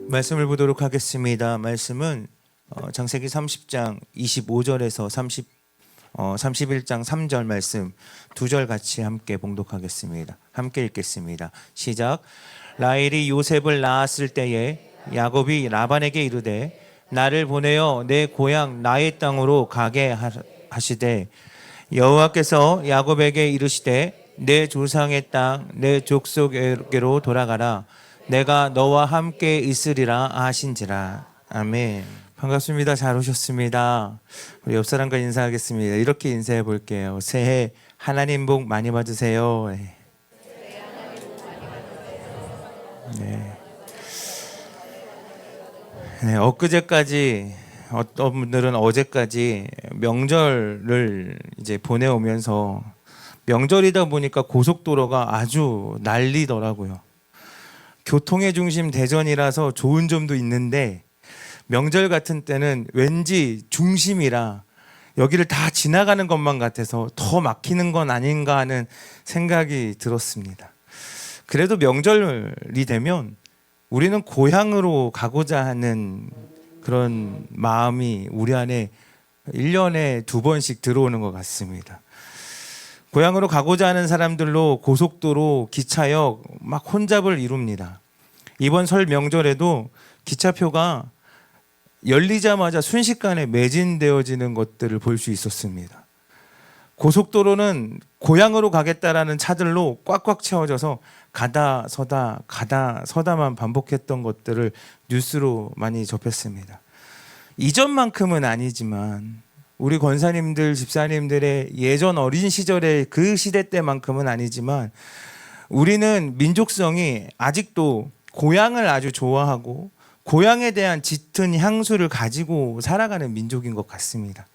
말씀을 보도록 하겠습니다. 말씀은 창세기 30장 25절에서 31장 3절 말씀 두 절 같이 함께 봉독하겠습니다. 함께 읽겠습니다. 시작. 라헬이 요셉을 낳았을 때에 야곱이 라반에게 이르되 나를 보내어 내 고향 나의 땅으로 가게 하시되 여호와께서 야곱에게 이르시되 내 조상의 땅 내 족속에게로 돌아가라. 내가 너와 함께 있으리라 하신지라. 아멘. 반갑습니다. 잘 오셨습니다. 우리 옆 사람과 인사하겠습니다. 이렇게 인사해 볼게요. 새해 하나님 복 많이 받으세요. 네, 엊그제까지 어떤 분들은 어제까지 명절을 이제 보내오면서 명절이다 보니까 고속도로가 아주 난리더라고요. 교통의 중심 대전이라서 좋은 점도 있는데 명절 같은 때는 왠지 중심이라 여기를 다 지나가는 것만 같아서 더 막히는 건 아닌가 하는 생각이 들었습니다. 그래도 명절이 되면 우리는 고향으로 가고자 하는 그런 마음이 우리 안에 1년에 2번씩 들어오는 것 같습니다. 고향으로 가고자 하는 사람들로 고속도로, 기차역 막 혼잡을 이룹니다. 이번 설 명절에도 기차표가 열리자마자 순식간에 매진되어지는 것들을 볼 수 있었습니다. 고속도로는 고향으로 가겠다라는 차들로 꽉꽉 채워져서 가다 서다만 반복했던 것들을 뉴스로 많이 접했습니다. 이전만큼은 아니지만 우리 권사님들, 집사님들의 예전 어린 시절의 그 시대 때만큼은 아니지만 우리는 민족성이 아직도 고향을 아주 좋아하고 고향에 대한 짙은 향수를 가지고 살아가는 민족인 것 같습니다.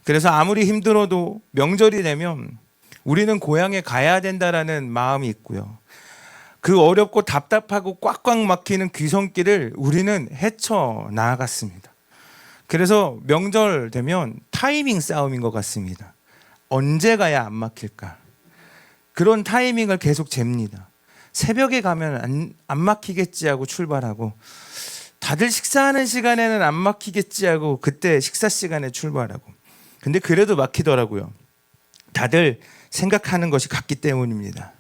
그래서 아무리 힘들어도 명절이 되면 우리는 고향에 가야 된다라는 마음이 있고요. 그 어렵고 답답하고 꽉꽉 막히는 귀성길을 우리는 헤쳐 나아갔습니다. 그래서 명절 되면 타이밍 싸움인 것 같습니다. 언제 가야 안 막힐까? 그런 타이밍을 계속 잽니다. 새벽에 가면 안 막히겠지 하고 출발하고 다들 식사하는 시간에는 안 막히겠지 하고 그때 식사 시간에 출발하고 근데 그래도 막히더라고요. 다들 생각하는 것이 같기 때문입니다.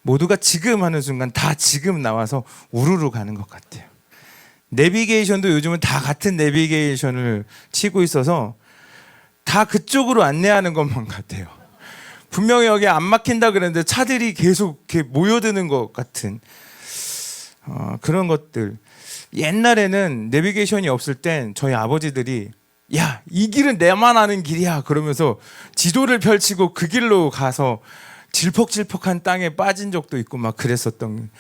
모두가 지금 하는 순간 다 지금 나와서 우르르 가는 것 같아요. 내비게이션도 요즘은 다 같은 내비게이션을 치고 있어서 다 그쪽으로 안내하는 것만 같아요. 분명히 여기 안 막힌다 그랬는데 차들이 계속 이렇게 모여드는 것 같은 그런 것들. 옛날에는 내비게이션이 없을 땐 저희 아버지들이 야, 이 길은 내만 아는 길이야 그러면서 지도를 펼치고 그 길로 가서 질퍽질퍽한 땅에 빠진 적도 있고 막 그랬었던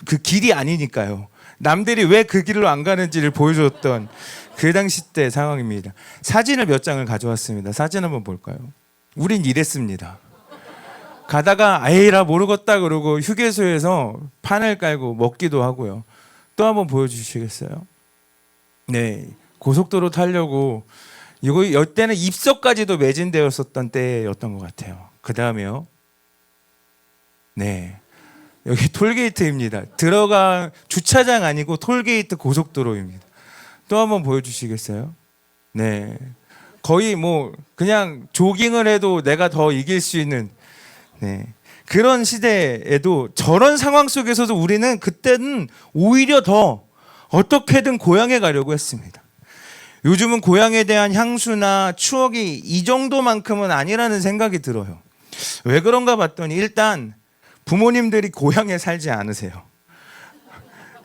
그 길이 아니니까요. 남들이 왜 그 길로 안 가는지를 보여줬던 그 당시 때 상황입니다. 사진을 몇 장을 가져왔습니다. 사진 한번 볼까요? 우린 이랬습니다. 가다가 에이라 모르겠다 그러고 휴게소에서 판을 깔고 먹기도 하고요. 또 한번 보여주시겠어요? 네, 고속도로 타려고 이때는 입석까지도 매진되었었던 때였던 것 같아요. 그 다음에요. 네, 여기 톨게이트입니다. 주차장 아니고 톨게이트 고속도로입니다. 또 한번 보여주시겠어요? 네, 거의 뭐 그냥 조깅을 해도 내가 더 이길 수 있는 그런 시대에도 저런 상황 속에서도 우리는 그때는 오히려 더 어떻게든 고향에 가려고 했습니다. 요즘은 고향에 대한 향수나 추억이 이 정도만큼은 아니라는 생각이 들어요. 왜 그런가 봤더니 일단 부모님들이 고향에 살지 않으세요.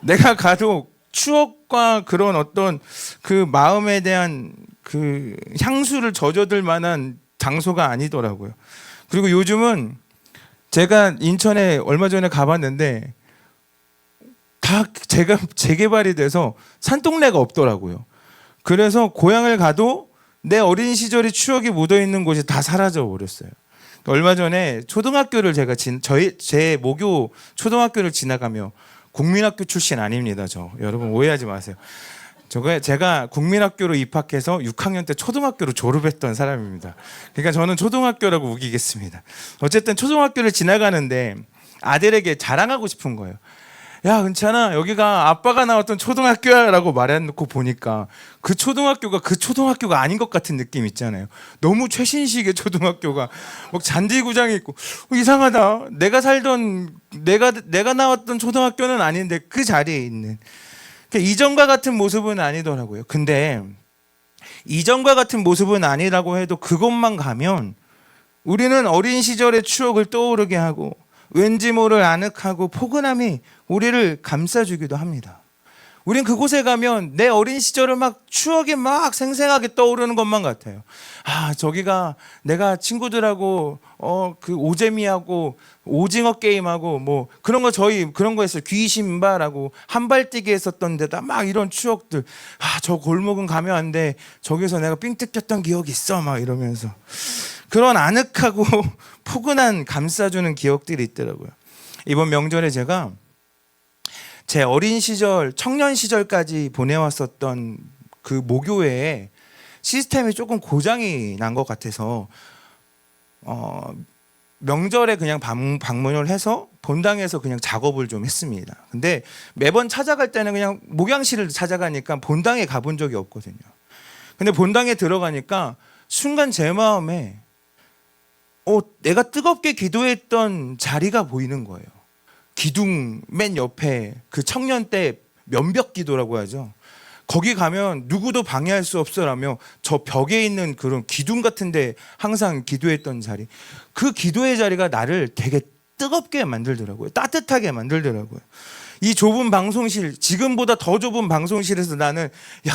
내가 가도 추억과 그런 어떤 그 마음에 대한 그 향수를 젖어들 만한 장소가 아니더라고요. 그리고 요즘은 제가 인천에 얼마 전에 가봤는데 다 재개발이 돼서 산동네가 없더라고요. 그래서 고향을 가도 내 어린 시절의 추억이 묻어있는 곳이 다 사라져 버렸어요. 얼마 전에 초등학교를 제 모교 초등학교를 지나가며 국민학교 출신 아닙니다. 여러분 오해하지 마세요. 제가 국민학교로 입학해서 6학년 때 초등학교로 졸업했던 사람입니다. 그러니까 저는 초등학교라고 우기겠습니다. 어쨌든 초등학교를 지나가는데 아들에게 자랑하고 싶은 거예요. 야, 은찬아, 여기가 아빠가 나왔던 초등학교야 라고 말해놓고 보니까 그 초등학교가 그 초등학교가 아닌 것 같은 느낌 있잖아요. 너무 최신식의 초등학교가 막 잔디구장이 있고 이상하다. 내가 나왔던 초등학교는 아닌데 그 자리에 있는. 그러니까 이전과 같은 모습은 아니더라고요. 근데 이전과 같은 모습은 아니라고 해도 그곳만 가면 우리는 어린 시절의 추억을 떠오르게 하고 왠지 모를 아늑하고 포근함이 우리를 감싸주기도 합니다. 우린 그곳에 가면 내 어린 시절을 막 추억이 막 생생하게 떠오르는 것만 같아요. 아, 저기가 내가 친구들하고 그 오재미하고 오징어 게임하고 뭐 그런 거 저희 그런 거 했어요. 귀신발하고 한발뛰기 했었던 데다 막 이런 추억들. 아, 저 골목은 가면 안 돼. 저기서 내가 삥 뜯겼던 기억이 있어. 막 이러면서. 그런 아늑하고 포근한 감싸주는 기억들이 있더라고요. 이번 명절에 제가 제 어린 시절, 청년 시절까지 보내왔었던 그 모교회에 시스템이 조금 고장이 난 것 같아서 명절에 그냥 방문을 해서 본당에서 그냥 작업을 좀 했습니다. 근데 매번 찾아갈 때는 그냥 목양실을 찾아가니까 본당에 가본 적이 없거든요. 근데 본당에 들어가니까 순간 제 마음에 내가 뜨겁게 기도했던 자리가 보이는 거예요. 기둥 맨 옆에 그 청년 때 면벽 기도라고 하죠. 거기 가면 누구도 방해할 수 없어라며 저 벽에 있는 그런 기둥 같은데 항상 기도했던 자리. 그 기도의 자리가 나를 되게 뜨겁게 만들더라고요. 따뜻하게 만들더라고요. 이 좁은 방송실, 지금보다 더 좁은 방송실에서 나는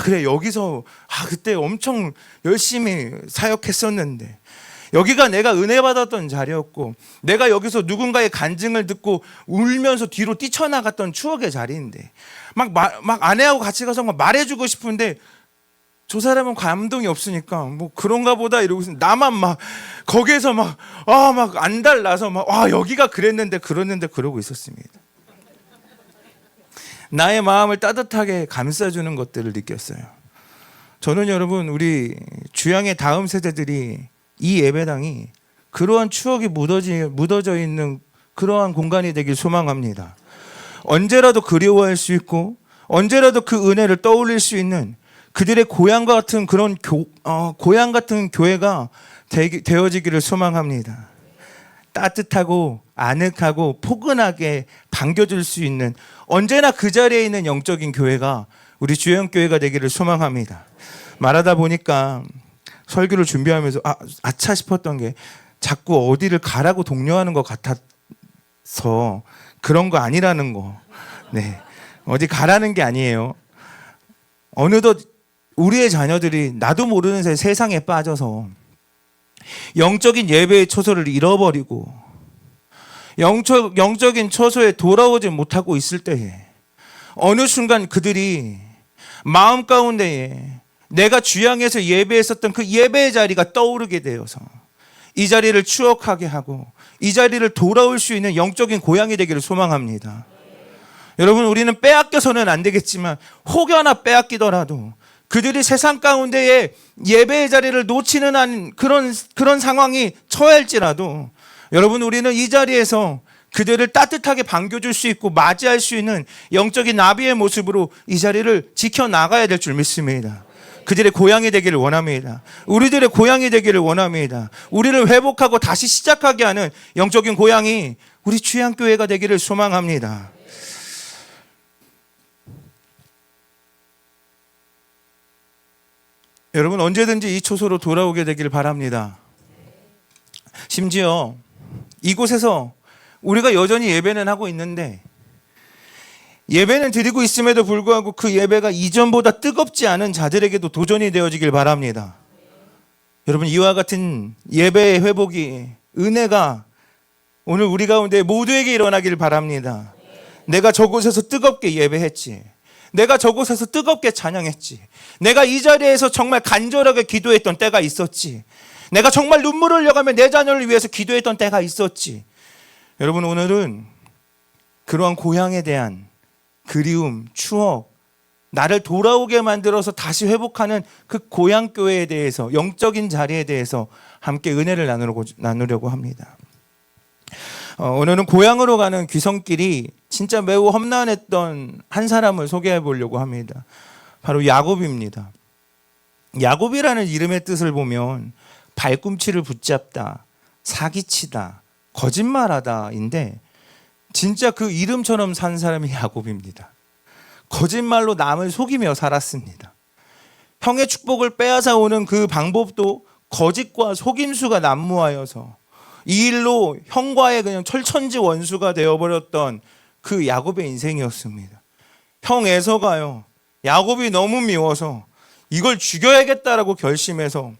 그래 여기서 그때 엄청 열심히 사역했었는데 여기가 내가 은혜 받았던 자리였고 내가 여기서 누군가의 간증을 듣고 울면서 뒤로 뛰쳐나갔던 추억의 자리인데 막 아내하고 같이 가서 말해주고 싶은데 저 사람은 감동이 없으니까 뭐 그런가 보다 이러고 있으면 나만 막 거기에서 막 안달나서 여기가 그랬는데 그러는데 그러고 있었습니다. 나의 마음을 따뜻하게 감싸주는 것들을 느꼈어요. 저는 여러분 우리 주양의 다음 세대들이 이 예배당이 그러한 추억이 묻어져 있는 그러한 공간이 되길 소망합니다. 언제라도 그리워할 수 있고 언제라도 그 은혜를 떠올릴 수 있는 그들의 고향과 같은 그런 고향 같은 교회가 되어지기를 소망합니다. 따뜻하고 아늑하고 포근하게 반겨줄 수 있는 언제나 그 자리에 있는 영적인 교회가 우리 주영교회가 되기를 소망합니다. 말하다 보니까 설교를 준비하면서 아차 싶었던 게 자꾸 어디를 가라고 독려하는 것 같아서 그런 거 아니라는 거. 네, 어디 가라는 게 아니에요. 어느덧 우리의 자녀들이 나도 모르는 사이 세상에 빠져서 영적인 예배의 초소를 잃어버리고 영적인 초소에 돌아오지 못하고 있을 때에 어느 순간 그들이 마음 가운데에 내가 주양에서 예배했었던 그 예배의 자리가 떠오르게 되어서 이 자리를 추억하게 하고 이 자리를 돌아올 수 있는 영적인 고향이 되기를 소망합니다. 여러분 우리는 빼앗겨서는 안 되겠지만 혹여나 빼앗기더라도 그들이 세상 가운데에 예배의 자리를 놓치는 한 그런 상황이 처할지라도 여러분 우리는 이 자리에서 그들을 따뜻하게 반겨줄 수 있고 맞이할 수 있는 영적인 나비의 모습으로 이 자리를 지켜나가야 될 줄 믿습니다. 그들의 고향이 되기를 원합니다. 우리들의 고향이 되기를 원합니다. 우리를 회복하고 다시 시작하게 하는 영적인 고향이 우리 주양교회가 되기를 소망합니다. 여러분 언제든지 이 초소로 돌아오게 되기를 바랍니다. 심지어 이곳에서 우리가 여전히 예배는 하고 있는데 예배는 드리고 있음에도 불구하고 그 예배가 이전보다 뜨겁지 않은 자들에게도 도전이 되어지길 바랍니다. 여러분 이와 같은 예배의 회복이 은혜가 오늘 우리 가운데 모두에게 일어나길 바랍니다. 내가 저곳에서 뜨겁게 예배했지. 내가 저곳에서 뜨겁게 찬양했지. 내가 이 자리에서 정말 간절하게 기도했던 때가 있었지. 내가 정말 눈물을 흘려가며 내 자녀를 위해서 기도했던 때가 있었지. 여러분 오늘은 그러한 고향에 대한 그리움, 추억, 나를 돌아오게 만들어서 다시 회복하는 그 고향교회에 대해서 영적인 자리에 대해서 함께 은혜를 나누려고 합니다. 오늘은 고향으로 가는 귀성길이 진짜 매우 험난했던 한 사람을 소개해 보려고 합니다. 바로 야곱입니다. 야곱이라는 이름의 뜻을 보면 발꿈치를 붙잡다, 사기치다, 거짓말하다인데 진짜 그 이름처럼 산 사람이 야곱입니다. 거짓말로 남을 속이며 살았습니다. 형의 축복을 빼앗아 오는 그 방법도 거짓과 속임수가 난무하여서 이 일로 형과의 그냥 철천지 원수가 되어버렸던 그 야곱의 인생이었습니다. 형 에서가요, 야곱이 너무 미워서 이걸 죽여야겠다라고 결심해서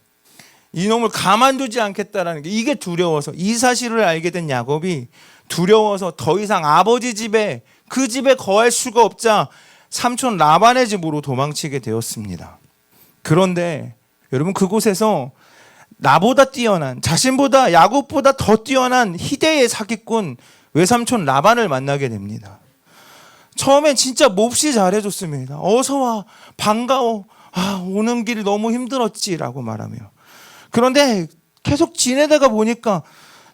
이놈을 가만두지 않겠다라는 게 이게 두려워서, 이 사실을 알게 된 야곱이 두려워서 더 이상 아버지 집에, 그 집에 거할 수가 없자 삼촌 라반의 집으로 도망치게 되었습니다. 그런데 여러분, 그곳에서 나보다 뛰어난, 자신보다, 야곱보다 더 뛰어난 희대의 사기꾼 외삼촌 라반을 만나게 됩니다. 처음엔 진짜 몹시 잘해줬습니다. 어서 와, 반가워, 오는 길이 너무 힘들었지라고 말하며. 그런데 계속 지내다가 보니까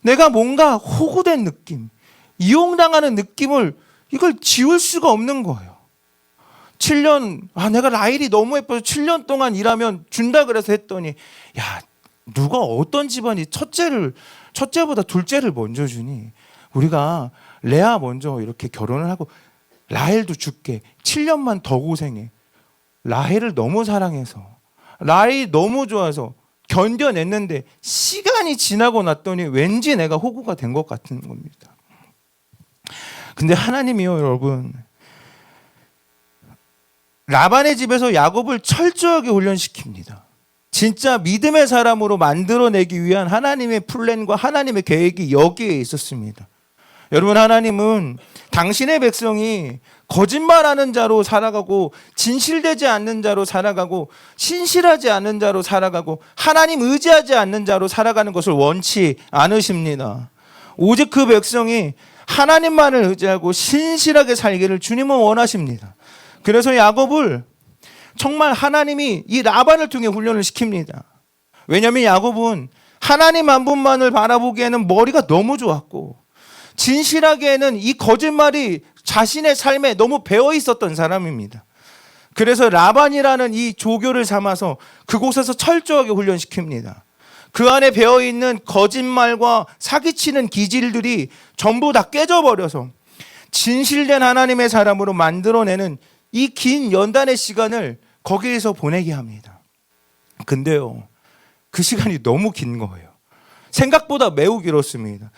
내가 뭔가 호구된 느낌, 이용당하는 느낌을 이걸 지울 수가 없는 거예요. 7년, 내가 라헬이 너무 예뻐서 7년 동안 일하면 준다 그래서 했더니, 야, 누가 어떤 집안이 첫째보다 둘째를 먼저 주니? 우리가 레아 먼저 이렇게 결혼을 하고 라헬도 줄게. 7년만 더 고생해. 라헬을 너무 사랑해서, 라헬이 너무 좋아서 견뎌냈는데 시간이 지나고 났더니 왠지 내가 호구가 된 것 같은 겁니다. 근데 하나님이요, 여러분, 라반의 집에서 야곱을 철저하게 훈련시킵니다. 진짜 믿음의 사람으로 만들어내기 위한 하나님의 플랜과 하나님의 계획이 여기에 있었습니다. 여러분, 하나님은 당신의 백성이 거짓말하는 자로 살아가고, 진실되지 않는 자로 살아가고, 신실하지 않는 자로 살아가고, 하나님 의지하지 않는 자로 살아가는 것을 원치 않으십니다. 오직 그 백성이 하나님만을 의지하고 신실하게 살기를 주님은 원하십니다. 그래서 야곱을 정말 하나님이 이 라반을 통해 훈련을 시킵니다. 왜냐하면 야곱은 하나님 한 분만을 바라보기에는 머리가 너무 좋았고, 진실하게는 이 거짓말이 자신의 삶에 너무 배어 있었던 사람입니다. 그래서 라반이라는 이 조교를 삼아서 그곳에서 철저하게 훈련시킵니다. 그 안에 배어 있는 거짓말과 사기치는 기질들이 전부 다 깨져버려서 진실된 하나님의 사람으로 만들어내는 이 긴 연단의 시간을 거기에서 보내게 합니다. 근데요, 그 시간이 너무 긴 거예요. 생각보다 매우 길었습니다.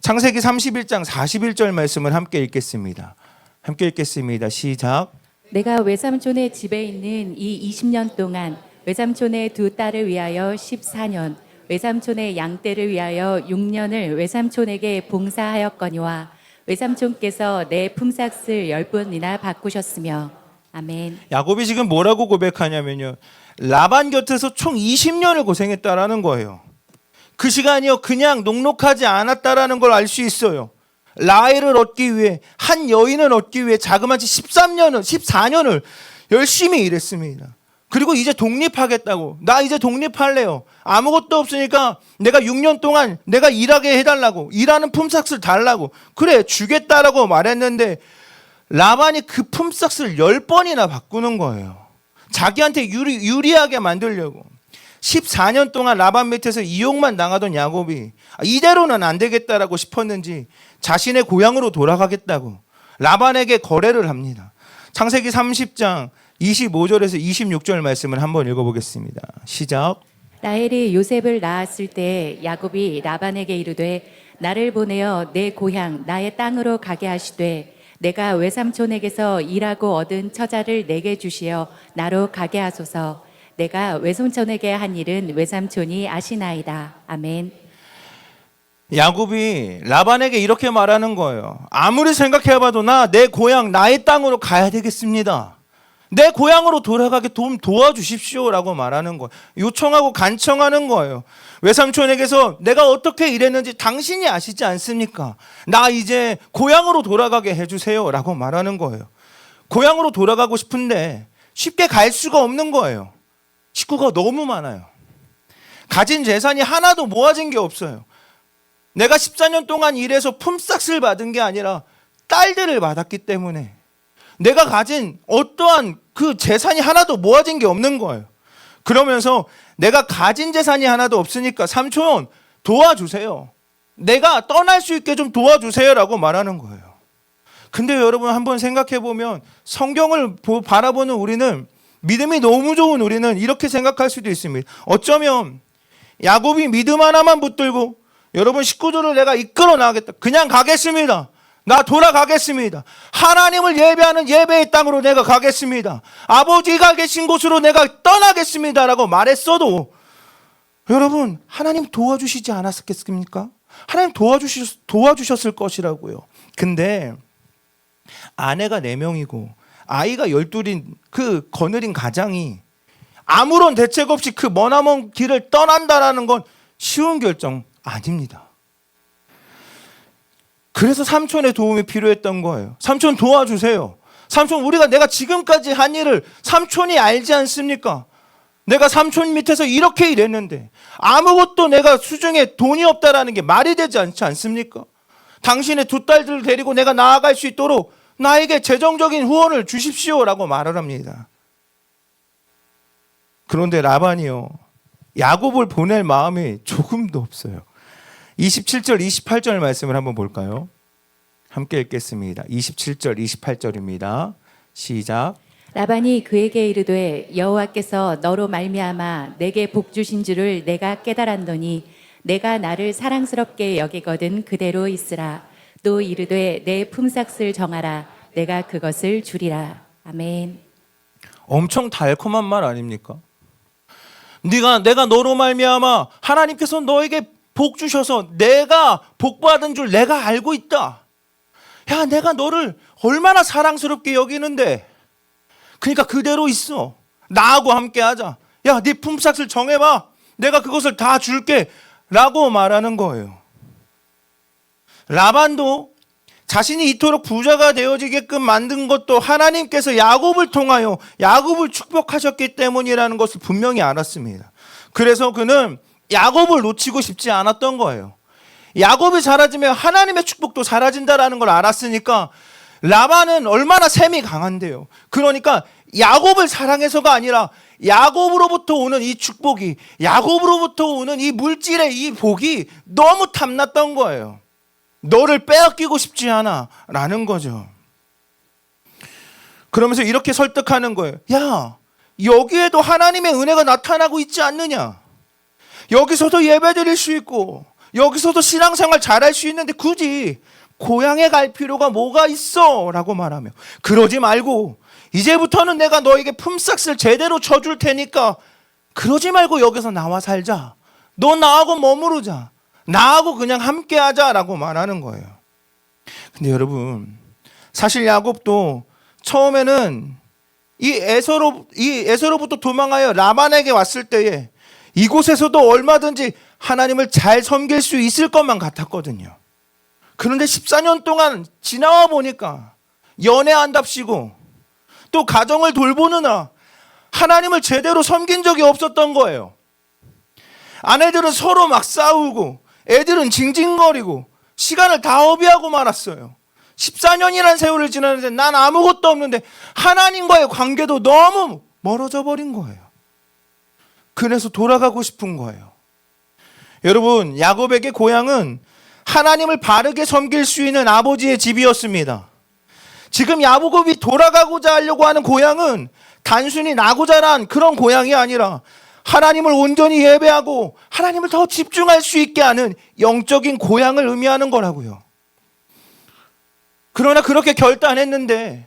창세기 31장 41절 말씀을 함께 읽겠습니다. 함께 읽겠습니다. 시작. 내가 외삼촌의 집에 있는 이 20년 동안 외삼촌의 두 딸을 위하여 14년, 외삼촌의 양떼를 위하여 6년을 외삼촌에게 봉사하였거니와 외삼촌께서 내 품삯을 10번이나 바꾸셨으며. 아멘. 야곱이 지금 뭐라고 고백하냐면요, 라반 곁에서 총 20년을 고생했다라는 거예요. 그 시간이요, 그냥 녹록하지 않았다라는 걸 알 수 있어요. 라헬을 얻기 위해, 한 여인을 얻기 위해 자그마치 14년을 열심히 일했습니다. 그리고 이제 독립하겠다고, 나 이제 독립할래요. 아무것도 없으니까 내가 6년 동안 내가 일하게 해달라고, 일하는 품삯을 달라고, 그래 주겠다라고 말했는데 라반이 그 품삯을 10번이나 바꾸는 거예요. 자기한테 유리하게 만들려고. 14년 동안 라반 밑에서 이용만 당하던 야곱이 이대로는 안 되겠다라고 싶었는지 자신의 고향으로 돌아가겠다고 라반에게 거래를 합니다. 창세기 30장 25절에서 26절 말씀을 한번 읽어보겠습니다. 시작. 라헬이 요셉을 낳았을 때 야곱이 라반에게 이르되 나를 보내어 내 고향 나의 땅으로 가게 하시되 내가 외삼촌에게서 일하고 얻은 처자를 내게 주시어 나로 가게 하소서. 내가 외삼촌에게 한 일은 외삼촌이 아시나이다. 아멘. 야곱이 라반에게 이렇게 말하는 거예요. 아무리 생각해봐도 나 내 고향 나의 땅으로 가야 되겠습니다. 내 고향으로 돌아가게 좀 도와주십시오라고 말하는 거예요. 요청하고 간청하는 거예요. 외삼촌에게서 내가 어떻게 일했는지 당신이 아시지 않습니까? 나 이제 고향으로 돌아가게 해주세요라고 말하는 거예요. 고향으로 돌아가고 싶은데 쉽게 갈 수가 없는 거예요. 식구가 너무 많아요. 가진 재산이 하나도 모아진 게 없어요. 내가 14년 동안 일해서 품삯을 받은 게 아니라 딸들을 받았기 때문에 내가 가진 어떠한 그 재산이 하나도 모아진 게 없는 거예요. 그러면서 내가 가진 재산이 하나도 없으니까 삼촌 도와주세요. 내가 떠날 수 있게 좀 도와주세요라고 말하는 거예요. 근데 여러분 한번 생각해 보면 성경을 바라보는 우리는, 믿음이 너무 좋은 우리는 이렇게 생각할 수도 있습니다. 어쩌면 야곱이 믿음 하나만 붙들고 여러분 식구들을 내가 이끌어 나가겠다, 그냥 가겠습니다, 나 돌아가겠습니다, 하나님을 예배하는 예배의 땅으로 내가 가겠습니다, 아버지가 계신 곳으로 내가 떠나겠습니다 라고 말했어도 여러분 하나님 도와주시지 않았겠습니까? 하나님 도와주셨을 것이라고요. 근데 아내가 4명이고 아이가 12인 그 거느린 가장이 아무런 대책 없이 그 머나먼 길을 떠난다라는 건 쉬운 결정 아닙니다. 그래서 삼촌의 도움이 필요했던 거예요. 삼촌 도와주세요. 삼촌, 내가 지금까지 한 일을 삼촌이 알지 않습니까? 내가 삼촌 밑에서 이렇게 일했는데 아무것도 내가 수중에 돈이 없다라는 게 말이 되지 않지 않습니까? 당신의 2딸들을 데리고 내가 나아갈 수 있도록 나에게 재정적인 후원을 주십시오라고 말을 합니다. 그런데 라반이요, 야곱을 보낼 마음이 조금도 없어요. 27절 28절 말씀을 한번 볼까요? 함께 읽겠습니다. 27절 28절입니다. 시작. 라반이 그에게 이르되 여호와께서 너로 말미암아 내게 복 주신 줄을 내가 깨달았노니 내가 나를 사랑스럽게 여기거든 그대로 있으라. 또 이르되 내 품삯을 정하라. 내가 그것을 주리라. 아멘. 엄청 달콤한 말 아닙니까? 내가 너로 말미암아 하나님께서 너에게 복 주셔서 내가 복 받은 줄 내가 알고 있다. 야, 내가 너를 얼마나 사랑스럽게 여기는데, 그러니까 그대로 있어. 나하고 함께 하자. 야, 네 품삯을 정해봐. 내가 그것을 다 줄게 라고 말하는 거예요. 라반도 자신이 이토록 부자가 되어지게끔 만든 것도 하나님께서 야곱을 통하여 야곱을 축복하셨기 때문이라는 것을 분명히 알았습니다. 그래서 그는 야곱을 놓치고 싶지 않았던 거예요. 야곱이 사라지면 하나님의 축복도 사라진다라는 걸 알았으니까 라반은 얼마나 셈이 강한데요. 그러니까 야곱을 사랑해서가 아니라 야곱으로부터 오는 이 축복이, 야곱으로부터 오는 이 물질의 이 복이 너무 탐났던 거예요. 너를 빼앗기고 싶지 않아 라는 거죠. 그러면서 이렇게 설득하는 거예요. 야, 여기에도 하나님의 은혜가 나타나고 있지 않느냐. 여기서도 예배드릴 수 있고 여기서도 신앙생활 잘할 수 있는데 굳이 고향에 갈 필요가 뭐가 있어 라고 말하며, 그러지 말고 이제부터는 내가 너에게 품삯을 제대로 쳐줄 테니까 그러지 말고 여기서 나와 살자. 너 나하고 머무르자. 나하고 그냥 함께 하자라고 말하는 거예요. 근데 여러분, 사실 야곱도 처음에는 이 에서로부터 도망하여 라반에게 왔을 때에 이곳에서도 얼마든지 하나님을 잘 섬길 수 있을 것만 같았거든요. 그런데 14년 동안 지나와 보니까 연애한답시고 또 가정을 돌보느라 하나님을 제대로 섬긴 적이 없었던 거예요. 아내들은 서로 막 싸우고 애들은 징징거리고 시간을 다 허비하고 말았어요. 14년이라는 세월을 지났는데 난 아무것도 없는데 하나님과의 관계도 너무 멀어져 버린 거예요. 그래서 돌아가고 싶은 거예요. 여러분, 야곱에게 고향은 하나님을 바르게 섬길 수 있는 아버지의 집이었습니다. 지금 야곱이 돌아가고자 하려고 하는 고향은 단순히 나고 자란 그런 고향이 아니라 하나님을 온전히 예배하고 하나님을 더 집중할 수 있게 하는 영적인 고향을 의미하는 거라고요. 그러나 그렇게 결단했는데,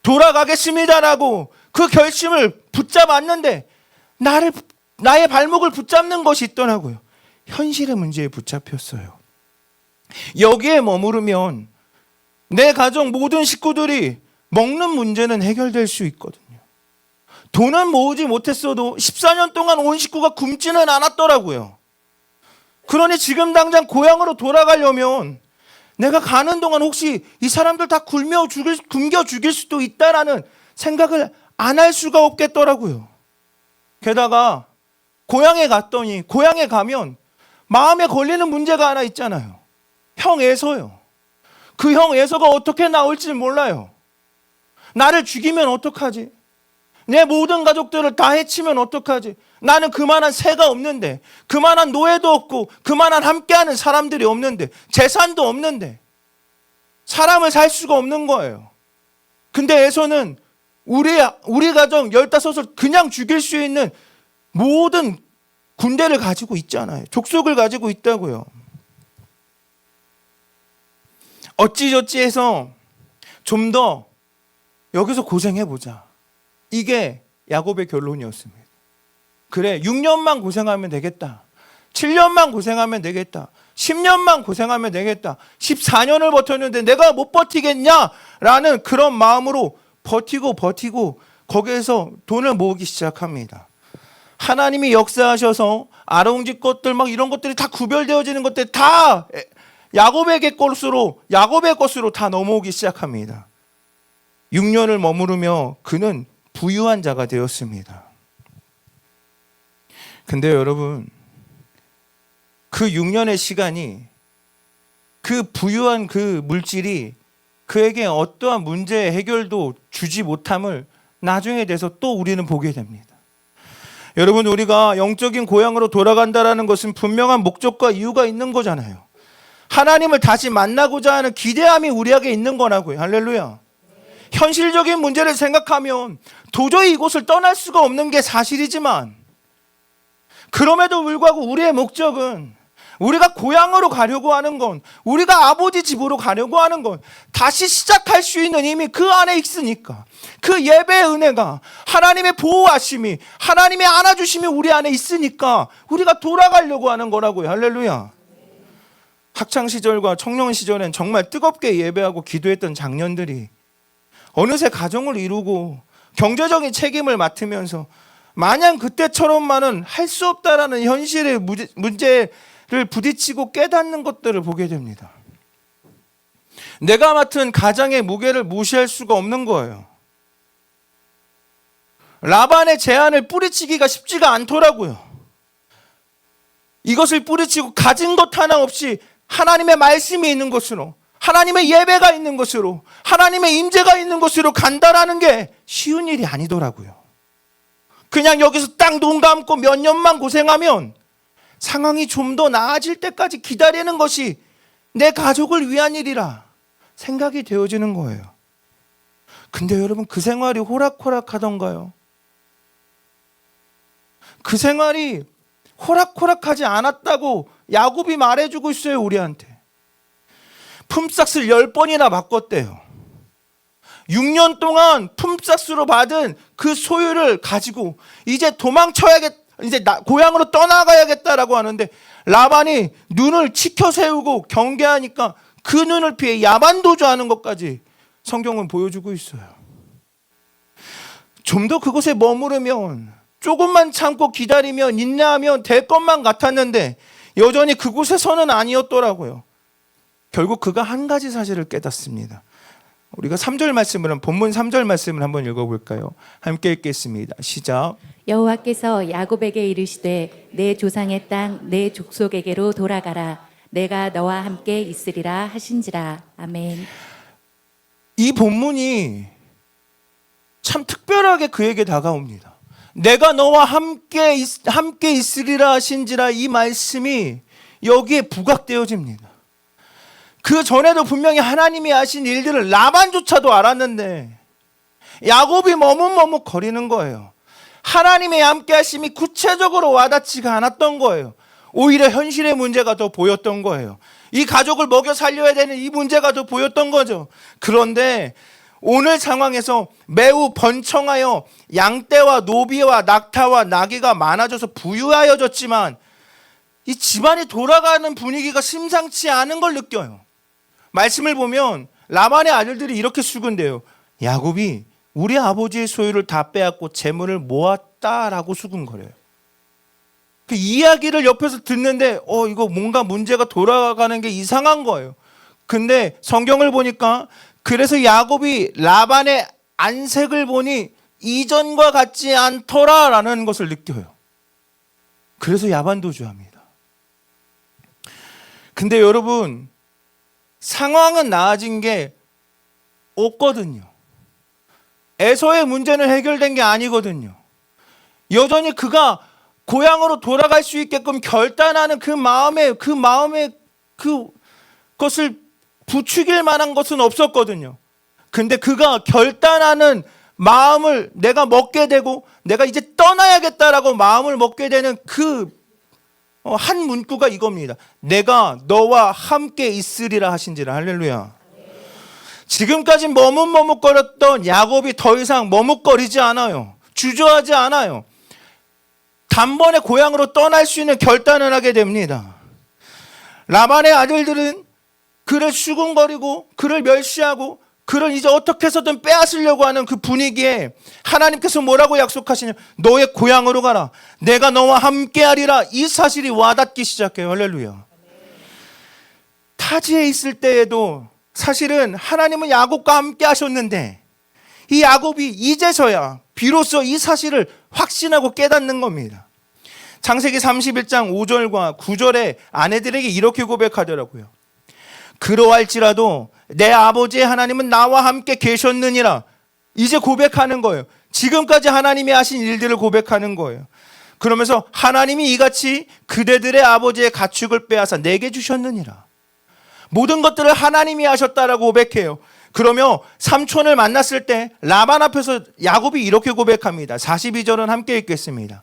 돌아가겠습니다라고 그 결심을 붙잡았는데 나의 발목을 붙잡는 것이 있더라고요. 현실의 문제에 붙잡혔어요. 여기에 머무르면 내 가족 모든 식구들이 먹는 문제는 해결될 수 있거든요. 돈은 모으지 못했어도 14년 동안 온 식구가 굶지는 않았더라고요. 그러니 지금 당장 고향으로 돌아가려면 내가 가는 동안 혹시 이 사람들 다 굶겨 죽일 수도 있다라는 생각을 안 할 수가 없겠더라고요. 게다가 고향에 갔더니, 고향에 가면 마음에 걸리는 문제가 하나 있잖아요. 형 에서요. 그 형 에서가 어떻게 나올지 몰라요. 나를 죽이면 어떡하지? 내 모든 가족들을 다 해치면 어떡하지? 나는 그만한 새가 없는데, 그만한 노예도 없고, 그만한 함께하는 사람들이 없는데, 재산도 없는데 사람을 살 수가 없는 거예요. 근데 에서는 우리 가정 15을 그냥 죽일 수 있는 모든 군대를 가지고 있잖아요. 족속을 가지고 있다고요. 어찌저찌 해서 좀 더 여기서 고생해보자. 이게 야곱의 결론이었습니다. 그래, 6년만 고생하면 되겠다. 7년만 고생하면 되겠다. 10년만 고생하면 되겠다. 14년을 버텼는데 내가 못 버티겠냐라는 그런 마음으로 버티고 거기에서 돈을 모으기 시작합니다. 하나님이 역사하셔서 아름집 것들 막 이런 것들이 다 구별되어지는 것들 다 야곱의 것으로 다 넘어오기 시작합니다. 6년을 머무르며 그는 부유한 자가 되었습니다. 근데 여러분, 그 6년의 시간이, 그 부유한 그 물질이 그에게 어떠한 문제 해결도 주지 못함을 나중에 돼서 또 우리는 보게 됩니다. 여러분, 우리가 영적인 고향으로 돌아간다는 것은 분명한 목적과 이유가 있는 거잖아요. 하나님을 다시 만나고자 하는 기대함이 우리에게 있는 거라고요. 할렐루야. 현실적인 문제를 생각하면 도저히 이곳을 떠날 수가 없는 게 사실이지만, 그럼에도 불구하고 우리의 목적은, 우리가 고향으로 가려고 하는 건, 우리가 아버지 집으로 가려고 하는 건 다시 시작할 수 있는 힘이 그 안에 있으니까, 그 예배의 은혜가, 하나님의 보호하심이, 하나님의 안아주심이 우리 안에 있으니까 우리가 돌아가려고 하는 거라고요. 할렐루야. 학창시절과 청년시절엔 정말 뜨겁게 예배하고 기도했던 장년들이 어느새 가정을 이루고 경제적인 책임을 맡으면서 마냥 그때처럼만은 할 수 없다라는 현실의 문제를 부딪히고 깨닫는 것들을 보게 됩니다. 내가 맡은 가장의 무게를 무시할 수가 없는 거예요. 라반의 제안을 뿌리치기가 쉽지가 않더라고요. 이것을 뿌리치고 가진 것 하나 없이 하나님의 말씀이 있는 곳으로, 하나님의 예배가 있는 곳으로, 하나님의 임재가 있는 곳으로 간다라는 게 쉬운 일이 아니더라고요. 그냥 여기서 딱 눈 감고 몇 년만 고생하면 상황이 좀 더 나아질 때까지 기다리는 것이 내 가족을 위한 일이라 생각이 되어지는 거예요. 근데 여러분, 그 생활이 호락호락하던가요? 그 생활이 호락호락하지 않았다고 야곱이 말해주고 있어요, 우리한테. 품삯을 10번이나 바꿨대요. 6년 동안 품삯으로 받은 그 소유를 가지고 이제 이제 고향으로 떠나가야겠다라고 하는데, 라반이 눈을 치켜 세우고 경계하니까 그 눈을 피해 야반도주하는 것까지 성경은 보여주고 있어요. 좀 더 그곳에 머무르면, 조금만 참고 기다리면, 인내하면 될 것만 같았는데 여전히 그곳에서는 아니었더라고요. 결국 그가 한 가지 사실을 깨닫습니다. 우리가 3절 말씀을, 본문 3절 말씀을 한번 읽어볼까요? 함께 읽겠습니다. 시작. 여호와께서 야곱에게 이르시되 내 조상의 땅 내 족속에게로 돌아가라. 내가 너와 함께 있으리라 하신지라. 아멘. 이 본문이 참 특별하게 그에게 다가옵니다. 내가 너와 함께 있으리라 하신지라, 이 말씀이 여기에 부각되어집니다. 그 전에도 분명히 하나님이 하신 일들을 라반조차도 알았는데 야곱이 머뭇머뭇 거리는 거예요. 하나님의 함께 하심이 구체적으로 와닿지가 않았던 거예요. 오히려 현실의 문제가 더 보였던 거예요. 이 가족을 먹여 살려야 되는 이 문제가 더 보였던 거죠. 그런데 오늘 상황에서 매우 번창하여 양떼와 노비와 낙타와 나귀가 많아져서 부유하여졌지만 이 집안이 돌아가는 분위기가 심상치 않은 걸 느껴요. 말씀을 보면 라반의 아들들이 이렇게 수군대요. 야곱이 우리 아버지의 소유를 다 빼앗고 재물을 모았다라고 수군거려요. 그 이야기를 옆에서 듣는데 이거 뭔가 문제가 돌아가는 게 이상한 거예요. 근데 성경을 보니까 그래서 야곱이 라반의 안색을 보니 이전과 같지 않더라라는 것을 느껴요. 그래서 야반도주합니다. 근데 여러분, 상황은 나아진 게 없거든요. 에서의 문제는 해결된 게 아니거든요. 여전히 그가 고향으로 돌아갈 수 있게끔 결단하는 그것을 부추길 만한 것은 없었거든요. 근데 그가 결단하는 마음을 내가 먹게 되고 내가 이제 떠나야겠다라고 마음을 먹게 되는 한 문구가 이겁니다. 내가 너와 함께 있으리라 하신지라. 할렐루야. 지금까지 머뭇머뭇거렸던 야곱이 더 이상 머뭇거리지 않아요. 주저하지 않아요. 단번에 고향으로 떠날 수 있는 결단을 하게 됩니다. 라반의 아들들은 그를 수군거리고 그를 멸시하고 그를 이제 어떻게 해서든 빼앗으려고 하는 그 분위기에 하나님께서 뭐라고 약속하시냐? 너의 고향으로 가라. 내가 너와 함께하리라. 이 사실이 와닿기 시작해요. 할렐루야. 타지에 있을 때에도 사실은 하나님은 야곱과 함께 하셨는데 이 야곱이 이제서야 비로소 이 사실을 확신하고 깨닫는 겁니다. 창세기 31장 5절과 9절에 아내들에게 이렇게 고백하더라고요. 그러할지라도 내 아버지의 하나님은 나와 함께 계셨느니라. 이제 고백하는 거예요. 지금까지 하나님이 하신 일들을 고백하는 거예요. 그러면서 하나님이 이같이 그대들의 아버지의 가축을 빼앗아 내게 주셨느니라. 모든 것들을 하나님이 하셨다라고 고백해요. 그러며 삼촌을 만났을 때 라반 앞에서 야곱이 이렇게 고백합니다. 42절은 함께 읽겠습니다.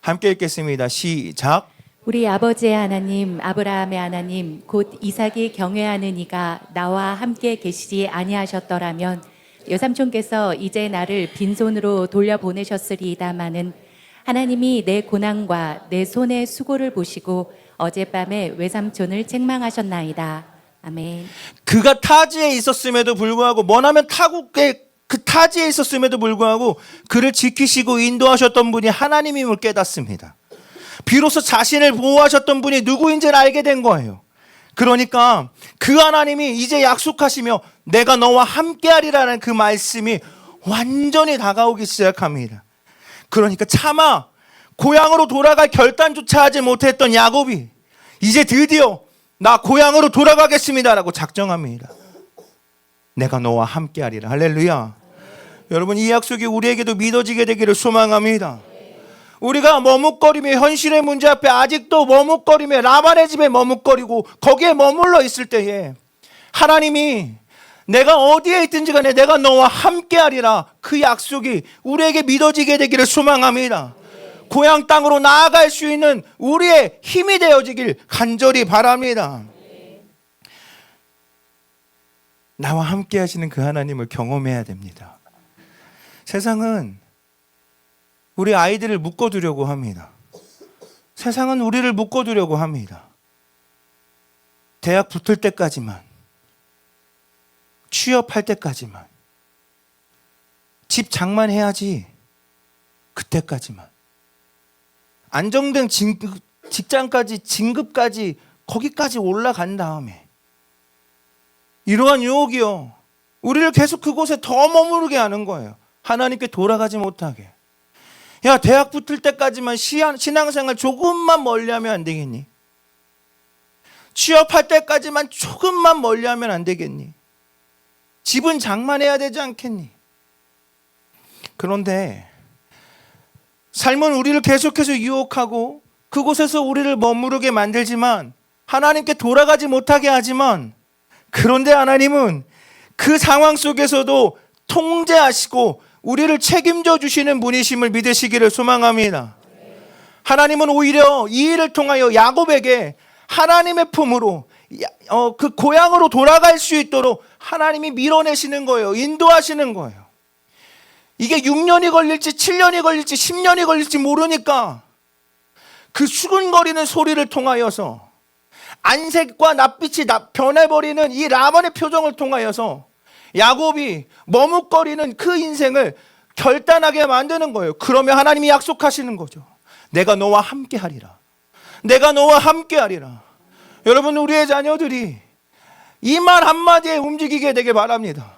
함께 읽겠습니다. 시작. 우리 아버지의 하나님 아브라함의 하나님 곧 이삭이 경외하는 이가 나와 함께 계시지 아니하셨더라면 여삼촌께서 이제 나를 빈손으로 돌려보내셨으리이다마는 하나님이 내 고난과 내 손의 수고를 보시고 어젯밤에 외삼촌을 책망하셨나이다. 아멘. 그가 타지에 있었음에도 불구하고 머나면 타국의 그 타지에 있었음에도 불구하고 그를 지키시고 인도하셨던 분이 하나님임을 깨닫습니다. 비로소 자신을 보호하셨던 분이 누구인지를 알게 된 거예요. 그러니까 그 하나님이 이제 약속하시며 내가 너와 함께하리라는 그 말씀이 완전히 다가오기 시작합니다. 그러니까 차마 고향으로 돌아갈 결단조차 하지 못했던 야곱이 이제 드디어 나 고향으로 돌아가겠습니다라고 작정합니다. 내가 너와 함께하리라. 할렐루야. 여러분 이 약속이 우리에게도 믿어지게 되기를 소망합니다. 우리가 머뭇거리며 현실의 문제 앞에 아직도 머뭇거리며 라반의 집에 머뭇거리고 거기에 머물러 있을 때에 하나님이 내가 어디에 있든지 간에 내가 너와 함께하리라 그 약속이 우리에게 믿어지게 되기를 소망합니다. 고향 땅으로 나아갈 수 있는 우리의 힘이 되어지길 간절히 바랍니다. 나와 함께 하시는 그 하나님을 경험해야 됩니다. 세상은 우리 아이들을 묶어두려고 합니다. 세상은 우리를 묶어두려고 합니다. 대학 붙을 때까지만, 취업할 때까지만, 집 장만해야지 그때까지만, 안정된 직장까지 진급까지 거기까지 올라간 다음에 이러한 유혹이요 우리를 계속 그곳에 더 머무르게 하는 거예요. 하나님께 돌아가지 못하게. 야, 대학 붙을 때까지만 신앙생활 조금만 멀리하면 안 되겠니? 취업할 때까지만 조금만 멀리하면 안 되겠니? 집은 장만해야 되지 않겠니? 그런데 삶은 우리를 계속해서 유혹하고 그곳에서 우리를 머무르게 만들지만 하나님께 돌아가지 못하게 하지만 그런데 하나님은 그 상황 속에서도 통제하시고 우리를 책임져 주시는 분이심을 믿으시기를 소망합니다. 하나님은 오히려 이 일을 통하여 야곱에게 하나님의 품으로 그 고향으로 돌아갈 수 있도록 하나님이 밀어내시는 거예요. 인도하시는 거예요. 이게 6년이 걸릴지 7년이 걸릴지 10년이 걸릴지 모르니까 그 수근거리는 소리를 통하여서 안색과 낯빛이 변해버리는 이 라반의 표정을 통하여서 야곱이 머뭇거리는 그 인생을 결단하게 만드는 거예요. 그러면 하나님이 약속하시는 거죠. 내가 너와 함께 하리라. 내가 너와 함께 하리라. 여러분 우리의 자녀들이 이 말 한마디에 움직이게 되길 바랍니다.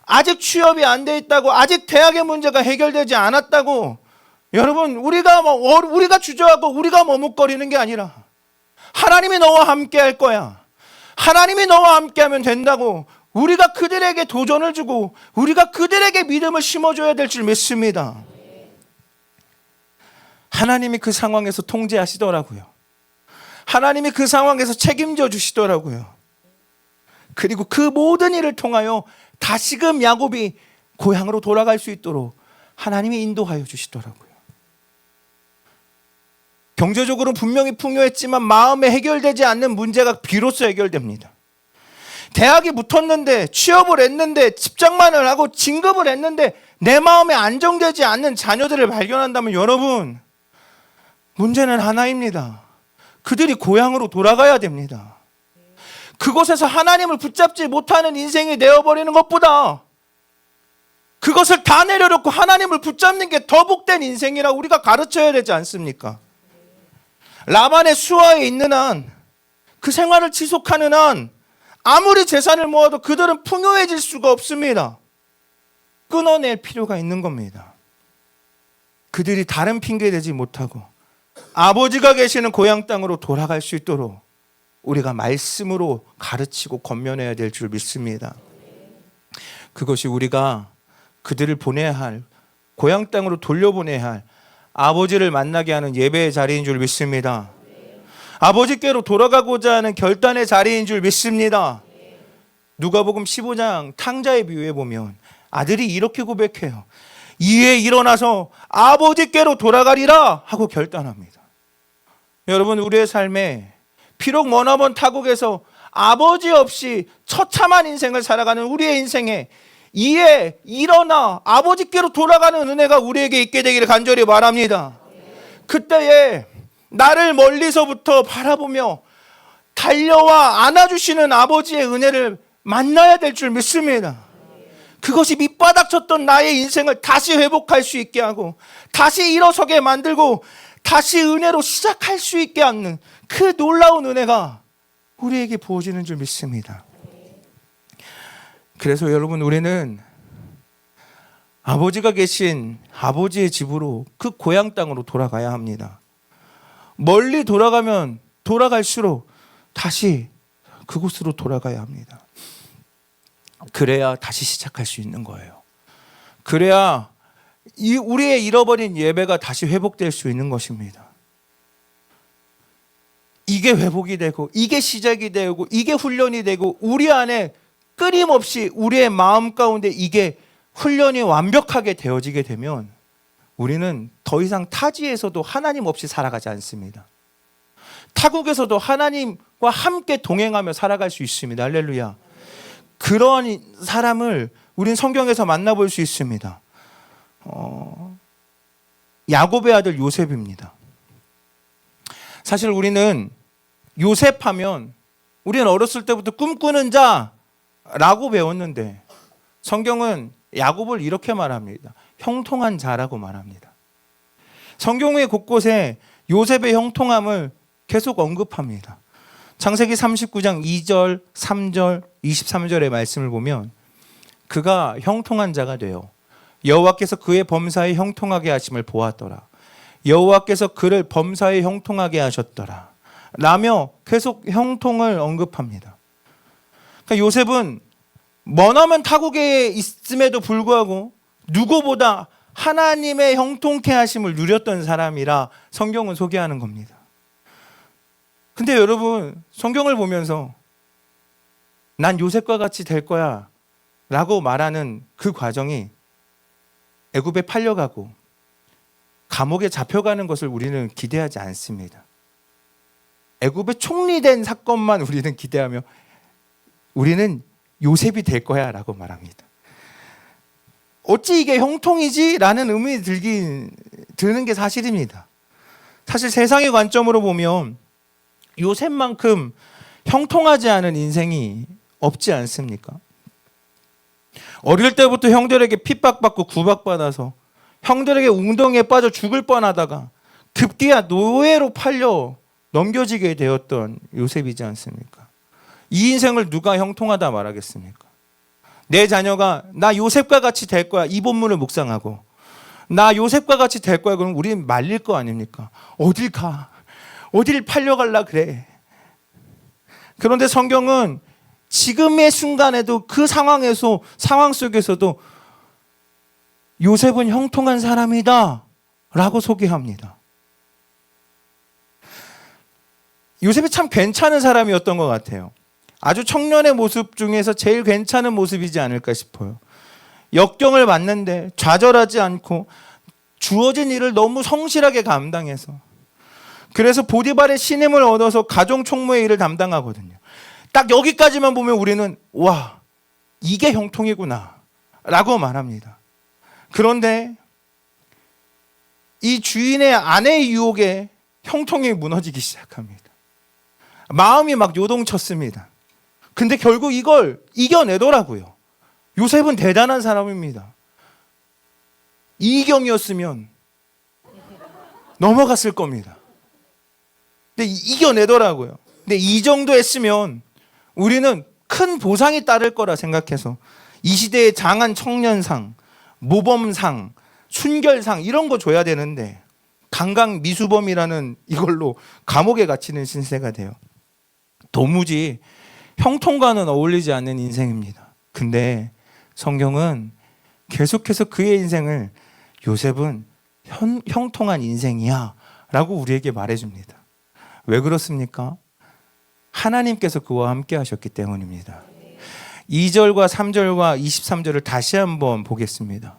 아직 취업이 안 돼 있다고 아직 대학의 문제가 해결되지 않았다고 여러분 우리가 주저하고 우리가 머뭇거리는 게 아니라 하나님이 너와 함께 할 거야. 하나님이 너와 함께하면 된다고 우리가 그들에게 도전을 주고 우리가 그들에게 믿음을 심어줘야 될 줄 믿습니다. 하나님이 그 상황에서 통제하시더라고요. 하나님이 그 상황에서 책임져 주시더라고요. 그리고 그 모든 일을 통하여 다시금 야곱이 고향으로 돌아갈 수 있도록 하나님이 인도하여 주시더라고요. 경제적으로 분명히 풍요했지만 마음에 해결되지 않는 문제가 비로소 해결됩니다. 대학이 붙었는데 취업을 했는데 직장만을 하고 진급을 했는데 내 마음에 안정되지 않는 자녀들을 발견한다면 여러분, 문제는 하나입니다. 그들이 고향으로 돌아가야 됩니다. 그곳에서 하나님을 붙잡지 못하는 인생이 되어버리는 것보다 그것을 다 내려놓고 하나님을 붙잡는 게 더 복된 인생이라 우리가 가르쳐야 되지 않습니까? 라반의 수하에 있는 한, 그 생활을 지속하는 한 아무리 재산을 모아도 그들은 풍요해질 수가 없습니다. 끊어낼 필요가 있는 겁니다. 그들이 다른 핑계 대지 못하고 아버지가 계시는 고향 땅으로 돌아갈 수 있도록 우리가 말씀으로 가르치고 권면해야 될 줄 믿습니다. 그것이 우리가 그들을 보내야 할, 고향 땅으로 돌려보내야 할 아버지를 만나게 하는 예배의 자리인 줄 믿습니다. 아버지께로 돌아가고자 하는 결단의 자리인 줄 믿습니다. 누가복음 15장 탕자의 비유에 보면 아들이 이렇게 고백해요. 이에 일어나서 아버지께로 돌아가리라 하고 결단합니다. 여러분, 우리의 삶에 비록 머나먼 타국에서 아버지 없이 처참한 인생을 살아가는 우리의 인생에 이에 일어나 아버지께로 돌아가는 은혜가 우리에게 있게 되기를 간절히 바랍니다. 그때에 나를 멀리서부터 바라보며 달려와 안아주시는 아버지의 은혜를 만나야 될 줄 믿습니다. 그것이 밑바닥 쳤던 나의 인생을 다시 회복할 수 있게 하고 다시 일어서게 만들고 다시 은혜로 시작할 수 있게 하는 그 놀라운 은혜가 우리에게 부어지는 줄 믿습니다. 그래서 여러분, 우리는 아버지가 계신 아버지의 집으로, 그 고향 땅으로 돌아가야 합니다. 멀리 돌아가면 돌아갈수록 다시 그곳으로 돌아가야 합니다. 그래야 다시 시작할 수 있는 거예요. 그래야 우리의 잃어버린 예배가 다시 회복될 수 있는 것입니다. 이게 회복이 되고 이게 시작이 되고 이게 훈련이 되고 우리 안에 끊임없이 우리의 마음 가운데 이게 훈련이 완벽하게 되어지게 되면 우리는 더 이상 타지에서도 하나님 없이 살아가지 않습니다. 타국에서도 하나님과 함께 동행하며 살아갈 수 있습니다. 할렐루야. 그런 사람을 우린 성경에서 만나볼 수 있습니다. 야곱의 아들 요셉입니다. 사실 우리는 요셉하면 우리는 어렸을 때부터 꿈꾸는 자라고 배웠는데 성경은 야곱을 이렇게 말합니다. 형통한 자라고 말합니다. 성경의 곳곳에 요셉의 형통함을 계속 언급합니다. 창세기 39장 2절, 3절, 23절의 말씀을 보면 그가 형통한 자가 되어 여호와께서 그의 범사에 형통하게 하심을 보았더라. 여호와께서 그를 범사에 형통하게 하셨더라. 라며 계속 형통을 언급합니다. 그러니까 요셉은 머나먼 타국에 있음에도 불구하고 누구보다 하나님의 형통케 하심을 누렸던 사람이라 성경은 소개하는 겁니다. 근데 여러분, 성경을 보면서 난 요셉과 같이 될 거야 라고 말하는 그 과정이 애굽에 팔려가고 감옥에 잡혀가는 것을 우리는 기대하지 않습니다. 애굽에 총리된 사건만 우리는 기대하며 우리는 요셉이 될 거야 라고 말합니다. 어찌 이게 형통이지? 라는 의문이 드는 게 사실입니다. 사실 세상의 관점으로 보면 요셉만큼 형통하지 않은 인생이 없지 않습니까? 어릴 때부터 형들에게 핍박받고 구박받아서 형들에게 웅덩이에 빠져 죽을 뻔하다가 급기야 노예로 팔려 넘겨지게 되었던 요셉이지 않습니까? 이 인생을 누가 형통하다 말하겠습니까? 내 자녀가 나 요셉과 같이 될 거야, 이 본문을 묵상하고 나 요셉과 같이 될 거야, 그럼 우리는 말릴 거 아닙니까? 어딜 가? 어딜 팔려갈라 그래? 그런데 성경은 지금의 순간에도 그 상황 속에서도 요셉은 형통한 사람이다 라고 소개합니다. 요셉이 참 괜찮은 사람이었던 것 같아요. 아주 청년의 모습 중에서 제일 괜찮은 모습이지 않을까 싶어요. 역경을 맞는데 좌절하지 않고 주어진 일을 너무 성실하게 감당해서, 그래서 보디발의 신임을 얻어서 가정 총무의 일을 담당하거든요. 딱 여기까지만 보면 우리는 와, 이게 형통이구나 라고 말합니다. 그런데 이 주인의 아내의 유혹에 형통이 무너지기 시작합니다. 마음이 막 요동쳤습니다. 근데 결국 이걸 이겨내더라고요. 요셉은 대단한 사람입니다. 이경이었으면 넘어갔을 겁니다. 근데 이겨내더라고요. 근데 이 정도 했으면 우리는 큰 보상이 따를 거라 생각해서 이 시대의 장한 청년상, 모범상, 순결상 이런 거 줘야 되는데 강강 미수범이라는 이걸로 감옥에 갇히는 신세가 돼요. 도무지 형통과는 어울리지 않는 인생입니다. 근데 성경은 계속해서 그의 인생을 요셉은 형통한 인생이야 라고 우리에게 말해줍니다. 왜 그렇습니까? 하나님께서 그와 함께 하셨기 때문입니다. 2절과 3절과 23절을 다시 한번 보겠습니다.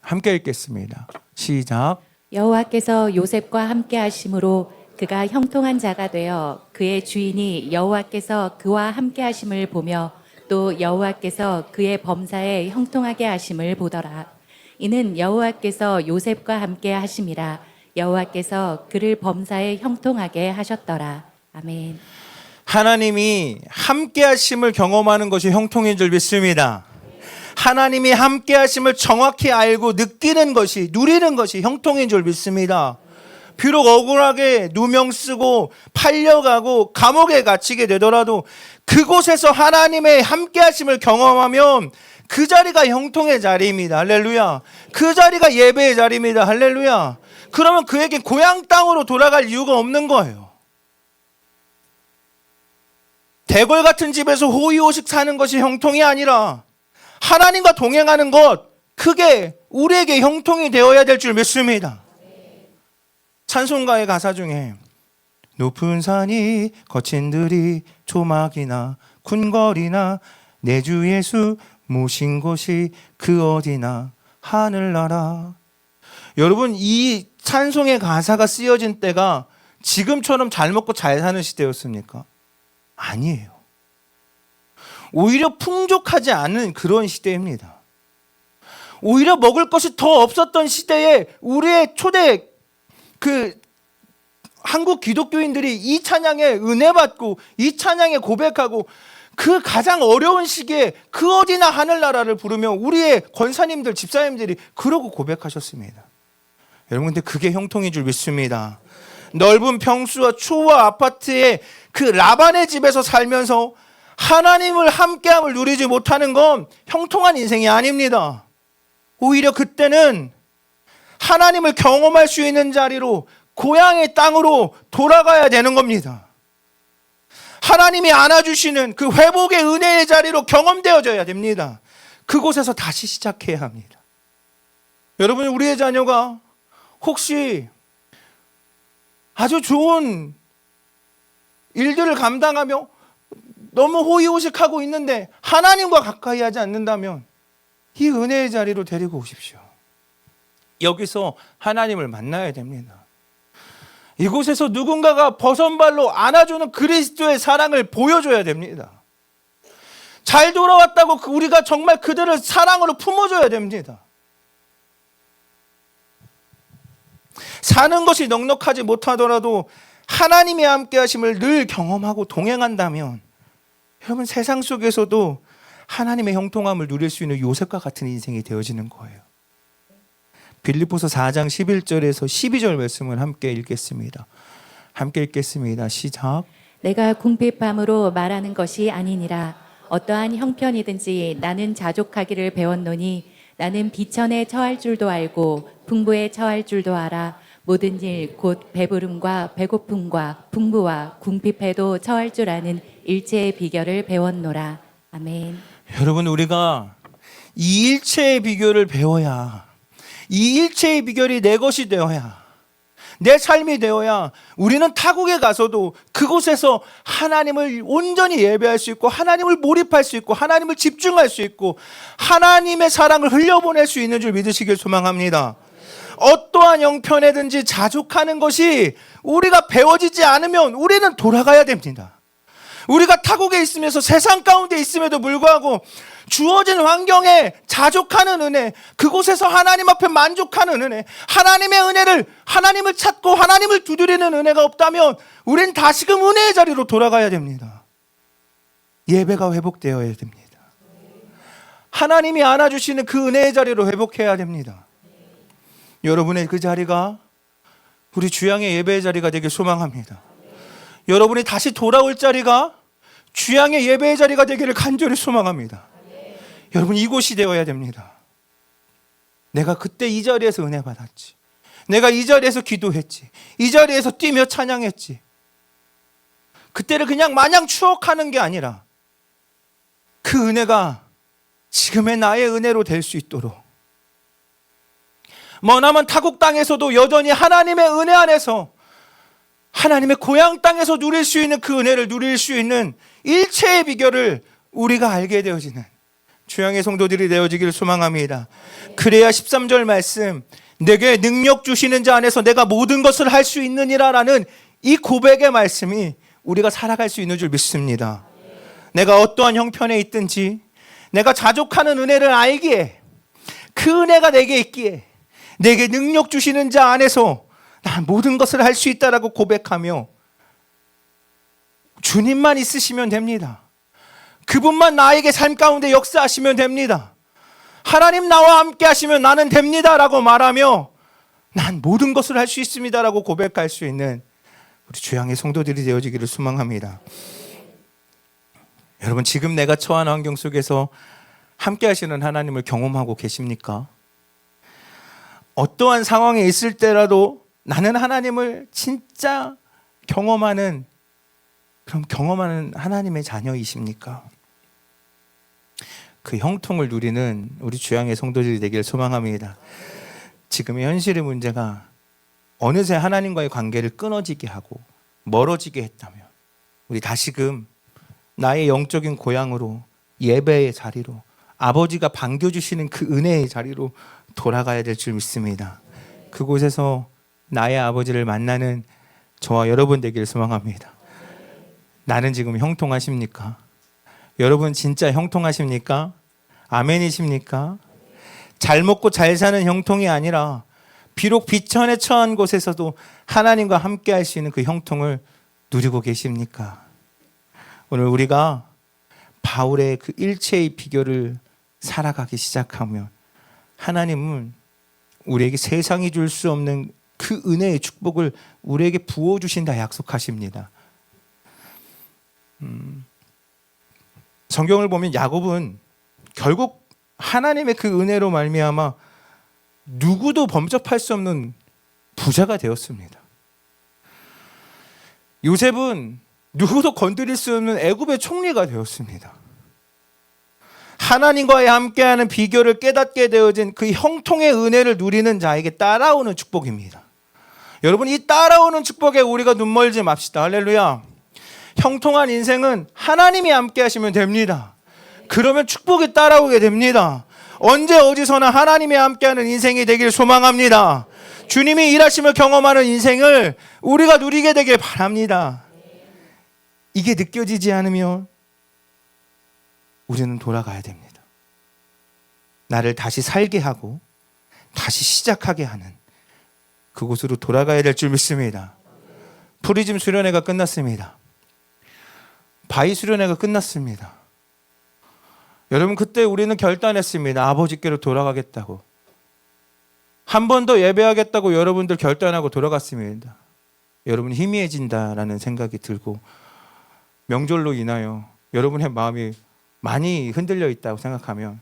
함께 읽겠습니다. 시작. 여호와께서 요셉과 함께 하심으로 그가 형통한 자가 되어 그의 주인이 여호와께서 그와 함께 하심을 보며 또 여호와께서 그의 범사에 형통하게 하심을 보더라. 이는 여호와께서 요셉과 함께 하심이라. 여호와께서 그를 범사에 형통하게 하셨더라. 아멘. 하나님이 함께 하심을 경험하는 것이 형통인 줄 믿습니다. 하나님이 함께 하심을 정확히 알고 느끼는 것이, 누리는 것이 형통인 줄 믿습니다. 비록 억울하게 누명 쓰고 팔려가고 감옥에 갇히게 되더라도 그곳에서 하나님의 함께 하심을 경험하면 그 자리가 형통의 자리입니다. 할렐루야. 그 자리가 예배의 자리입니다. 할렐루야. 그러면 그에게 고향 땅으로 돌아갈 이유가 없는 거예요. 대궐 같은 집에서 호의호식 사는 것이 형통이 아니라 하나님과 동행하는 것, 그게 우리에게 형통이 되어야 될 줄 믿습니다. 찬송가의 가사 중에 높은 산이 거친 들이 조막이나 궁궐이나 내 주 예수 모신 곳이 그 어디나 하늘나라. 여러분, 이 찬송의 가사가 쓰여진 때가 지금처럼 잘 먹고 잘 사는 시대였습니까? 아니에요. 오히려 풍족하지 않은 그런 시대입니다. 오히려 먹을 것이 더 없었던 시대에 우리의 초대 한국 기독교인들이 이 찬양에 은혜 받고 이 찬양에 고백하고 그 가장 어려운 시기에 그 어디나 하늘나라를 부르며 우리의 권사님들, 집사님들이 그러고 고백하셨습니다. 여러분, 근데 그게 형통인 줄 믿습니다. 넓은 평수와 추와 아파트의 그 라반의 집에서 살면서 하나님을 함께함을 누리지 못하는 건 형통한 인생이 아닙니다. 오히려 그때는 하나님을 경험할 수 있는 자리로, 고향의 땅으로 돌아가야 되는 겁니다. 하나님이 안아주시는 그 회복의 은혜의 자리로 경험되어져야 됩니다. 그곳에서 다시 시작해야 합니다. 여러분, 우리의 자녀가 혹시 아주 좋은 일들을 감당하며 너무 호의호식하고 있는데 하나님과 가까이 하지 않는다면 이 은혜의 자리로 데리고 오십시오. 여기서 하나님을 만나야 됩니다. 이곳에서 누군가가 버선발로 안아주는 그리스도의 사랑을 보여줘야 됩니다. 잘 돌아왔다고 우리가 정말 그들을 사랑으로 품어줘야 됩니다. 사는 것이 넉넉하지 못하더라도 하나님의 함께 하심을 늘 경험하고 동행한다면 여러분, 세상 속에서도 하나님의 형통함을 누릴 수 있는 요셉과 같은 인생이 되어지는 거예요. 빌립보서 4장 11절에서 12절 말씀을 함께 읽겠습니다. 함께 읽겠습니다. 시작. 내가 궁핍함으로 말하는 것이 아니니라. 어떠한 형편이든지 나는 자족하기를 배웠노니 나는 비천에 처할 줄도 알고 풍부에 처할 줄도 알아. 모든 일 곧 배부름과 배고픔과 풍부와 궁핍해도 처할 줄 아는 일체의 비결을 배웠노라. 아멘. 여러분, 우리가 이 일체의 비결을 배워야, 이 일체의 비결이 내 것이 되어야, 내 삶이 되어야 우리는 타국에 가서도 그곳에서 하나님을 온전히 예배할 수 있고, 하나님을 몰입할 수 있고, 하나님을 집중할 수 있고, 하나님의 사랑을 흘려보낼 수 있는 줄 믿으시길 소망합니다. 어떠한 형편에든지 자족하는 것이 우리가 배워지지 않으면 우리는 돌아가야 됩니다. 우리가 타국에 있으면서 세상 가운데 있음에도 불구하고 주어진 환경에 자족하는 은혜, 그곳에서 하나님 앞에 만족하는 은혜, 하나님의 은혜를, 하나님을 찾고 하나님을 두드리는 은혜가 없다면 우린 다시금 은혜의 자리로 돌아가야 됩니다. 예배가 회복되어야 됩니다. 하나님이 안아주시는 그 은혜의 자리로 회복해야 됩니다. 여러분의 그 자리가 우리 주양의 예배의 자리가 되길 소망합니다. 여러분이 다시 돌아올 자리가 주양의 예배의 자리가 되기를 간절히 소망합니다. 여러분, 이곳이 되어야 됩니다. 내가 그때 이 자리에서 은혜 받았지, 내가 이 자리에서 기도했지, 이 자리에서 뛰며 찬양했지, 그때를 그냥 마냥 추억하는 게 아니라 그 은혜가 지금의 나의 은혜로 될 수 있도록, 머나먼 타국 땅에서도 여전히 하나님의 은혜 안에서 하나님의 고향 땅에서 누릴 수 있는 그 은혜를 누릴 수 있는 일체의 비결을 우리가 알게 되어지는 주양의 성도들이 되어지기를 소망합니다. 그래야 13절 말씀, 내게 능력 주시는 자 안에서 내가 모든 것을 할 수 있느니라 라는 이 고백의 말씀이 우리가 살아갈 수 있는 줄 믿습니다. 내가 어떠한 형편에 있든지 내가 자족하는 은혜를 알기에, 그 은혜가 내게 있기에, 내게 능력 주시는 자 안에서 난 모든 것을 할 수 있다라고 고백하며 주님만 있으시면 됩니다. 그분만 나에게 삶 가운데 역사하시면 됩니다. 하나님 나와 함께 하시면 나는 됩니다라고 말하며 난 모든 것을 할 수 있습니다라고 고백할 수 있는 우리 주양의 성도들이 되어지기를 소망합니다. 여러분, 지금 내가 처한 환경 속에서 함께 하시는 하나님을 경험하고 계십니까? 어떠한 상황에 있을 때라도 나는 하나님을 진짜 경험하는 하나님의 자녀이십니까? 그 형통을 누리는 우리 주양의 성도들이 되기를 소망합니다. 지금의 현실의 문제가 어느새 하나님과의 관계를 끊어지게 하고 멀어지게 했다면 우리 다시금 나의 영적인 고향으로, 예배의 자리로, 아버지가 반겨주시는 그 은혜의 자리로 돌아가야 될 줄 믿습니다. 그곳에서 나의 아버지를 만나는 저와 여러분 되기를 소망합니다. 나는 지금 형통하십니까? 여러분 진짜 형통하십니까? 아멘이십니까? 잘 먹고 잘 사는 형통이 아니라 비록 비천에 처한 곳에서도 하나님과 함께 할 수 있는 그 형통을 누리고 계십니까? 오늘 우리가 바울의 그 일체의 비결을 살아가기 시작하면 하나님은 우리에게 세상이 줄 수 없는 그 은혜의 축복을 우리에게 부어주신다 약속하십니다. 성경을 보면 야곱은 결국 하나님의 그 은혜로 말미암아 누구도 범접할 수 없는 부자가 되었습니다. 요셉은 누구도 건드릴 수 없는 애굽의 총리가 되었습니다. 하나님과의 함께하는 비결을 깨닫게 되어진 그 형통의 은혜를 누리는 자에게 따라오는 축복입니다. 여러분, 이 따라오는 축복에 우리가 눈멀지 맙시다. 할렐루야. 형통한 인생은 하나님이 함께 하시면 됩니다. 그러면 축복이 따라오게 됩니다. 언제 어디서나 하나님이 함께하는 인생이 되길 소망합니다. 주님이 일하심을 경험하는 인생을 우리가 누리게 되길 바랍니다. 이게 느껴지지 않으면 우리는 돌아가야 됩니다. 나를 다시 살게 하고 다시 시작하게 하는 그곳으로 돌아가야 될 줄 믿습니다. 프리즘 수련회가 끝났습니다. 바위 수련회가 끝났습니다. 여러분, 그때 우리는 결단했습니다. 아버지께로 돌아가겠다고. 한 번 더 예배하겠다고 여러분들 결단하고 돌아갔습니다. 여러분, 희미해진다라는 생각이 들고 명절로 인하여 여러분의 마음이 많이 흔들려 있다고 생각하면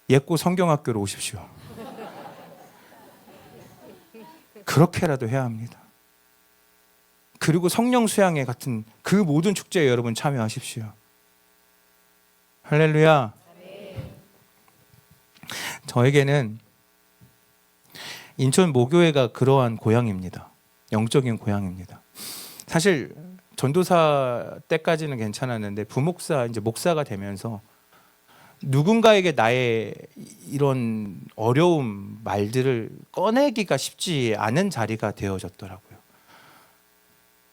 예고 성경학교로 오십시오. 그렇게라도 해야 합니다. 그리고 성령 수양회 같은 그 모든 축제에 여러분 참여하십시오. 할렐루야. 저에게는 인천 모교회가 그러한 고향입니다. 영적인 고향입니다. 사실 전도사 때까지는 괜찮았는데 부목사 이제 목사가 되면서 누군가에게 나의 이런 어려움 말들을 꺼내기가 쉽지 않은 자리가 되어졌더라고요.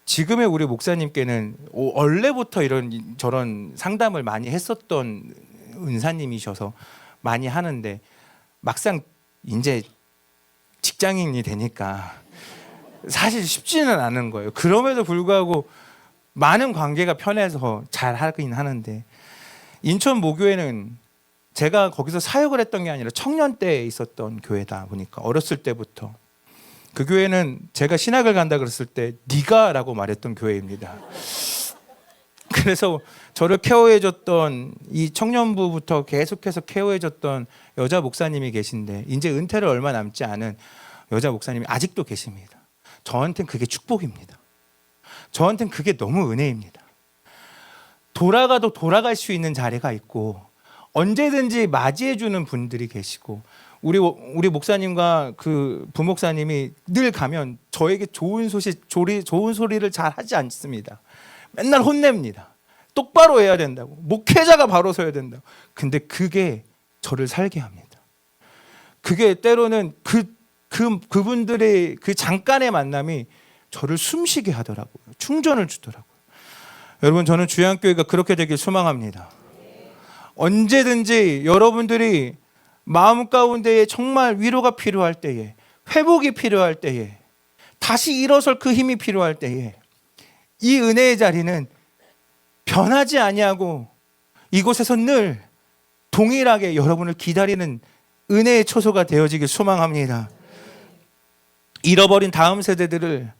지금의 우리 목사님께는 원래부터 이런 저런 상담을 많이 했었던 은사님이셔서 많이 하는데 막상 이제 직장인이 되니까 사실 쉽지는 않은 거예요. 그럼에도 불구하고 많은 관계가 편해서 잘 하긴 하는데, 인천 모교회는 제가 거기서 사역을 했던 게 아니라 청년 때에 있었던 교회다 보니까 어렸을 때부터 그 교회는 제가 신학을 간다 그랬을 때 네가 라고 말했던 교회입니다. 그래서 저를 케어해줬던 이 청년부부터 계속해서 케어해줬던 여자 목사님이 계신데 이제 은퇴를 얼마 남지 않은 여자 목사님이 아직도 계십니다. 저한테는 그게 축복입니다. 저한테는 그게 너무 은혜입니다. 돌아가도 돌아갈 수 있는 자리가 있고 언제든지 맞이해주는 분들이 계시고, 우리 목사님과 그 부목사님이 늘 가면 저에게 좋은 소리를 잘 하지 않습니다. 맨날 혼냅니다. 똑바로 해야 된다고, 목회자가 바로 서야 된다고. 근데 그게 저를 살게 합니다. 그게 때로는 그분들의 그 잠깐의 만남이 저를 숨쉬게 하더라고요. 충전을 주더라고요. 여러분, 저는 주양교회가 그렇게 되길 소망합니다. 언제든지 여러분들이 마음 가운데에 정말 위로가 필요할 때에, 회복이 필요할 때에, 다시 일어설 그 힘이 필요할 때에 이 은혜의 자리는 변하지 아니하고 이곳에서 늘 동일하게 여러분을 기다리는 은혜의 초소가 되어지길 소망합니다. 잃어버린 다음 세대들을,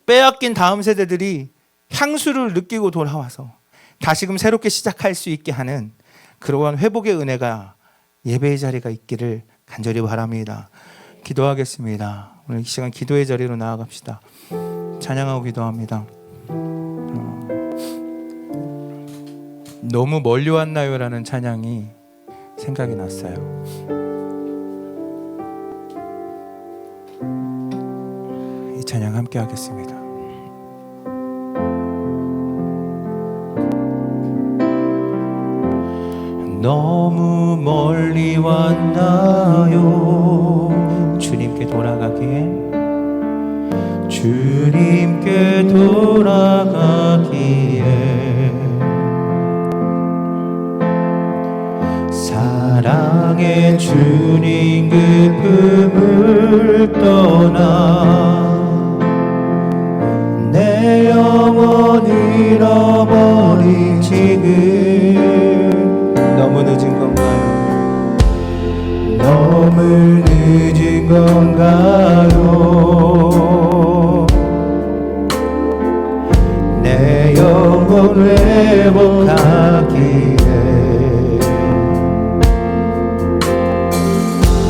빼앗긴 다음 세대들이 향수를 느끼고 돌아와서 다시금 새롭게 시작할 수 있게 하는 그러한 회복의 은혜가 예배의 자리가 있기를 간절히 바랍니다. 기도하겠습니다. 오늘 이 시간 기도의 자리로 나아갑시다. 찬양하고 기도합니다. 너무 멀리 왔나요? 라는 찬양이 생각이 났어요. 이 찬양 함께 하겠습니다. 너무 멀리 왔나요? 주님께 돌아가기에, 주님께 돌아가기에 사랑의 주님 그 품을 떠나 내 영혼 잃어버린 지금 너무 늦은 건가요? 너무 늦은 건가요? 내 영혼 회복하기에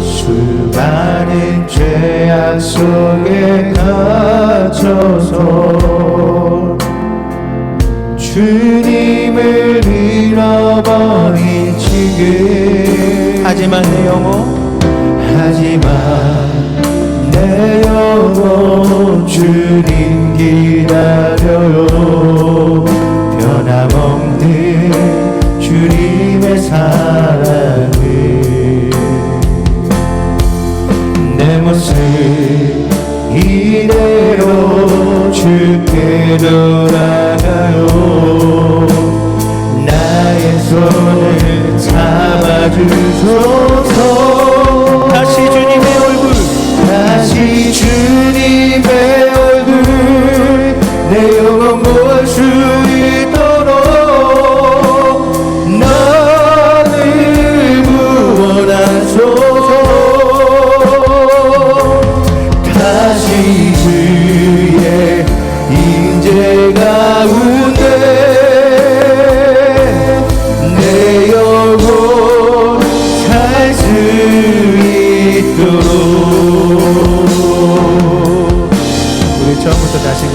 수많은 죄악 속에 갇혀서 주님을 잃어버린 지금, 하지만 내 영혼 주님 기다려요. 변함없는 주님의 사랑을, 내 모습 이대로 주께 돌아가요. 나의 손을 잡아주소서. 다시 주님의 얼굴, 다시 주님의 얼굴 내 영혼 보할 수 있도록 나를 구원하소서. 다시 주의 임재 가운데 내 영혼 살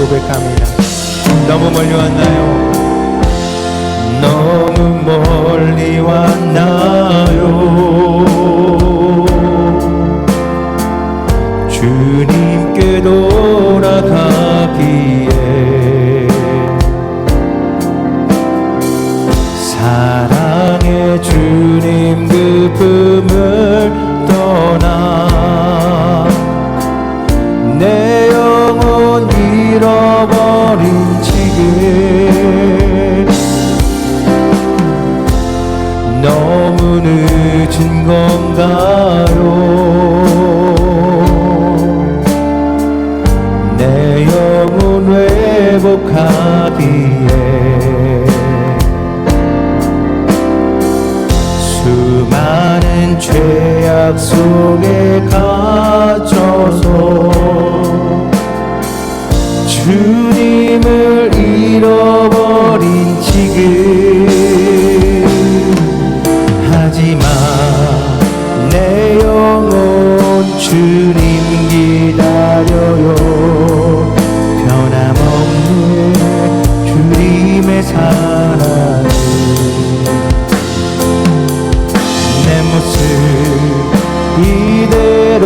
고백합니다. 너무 멀리 왔나요? 너무 멀리 왔나요? 주님께 돌아가기에 사랑의 주님 그 품을 떠나 내 영혼 잃어버린 지금 너무 늦은 건가요? 내 영혼 회복하기에 수많은 죄악 속에 갇혀서 주님을 잃어버린 지금 하지만 내 영혼 주님 기다려요. 변함없는 주님의 사랑 내 모습 이대로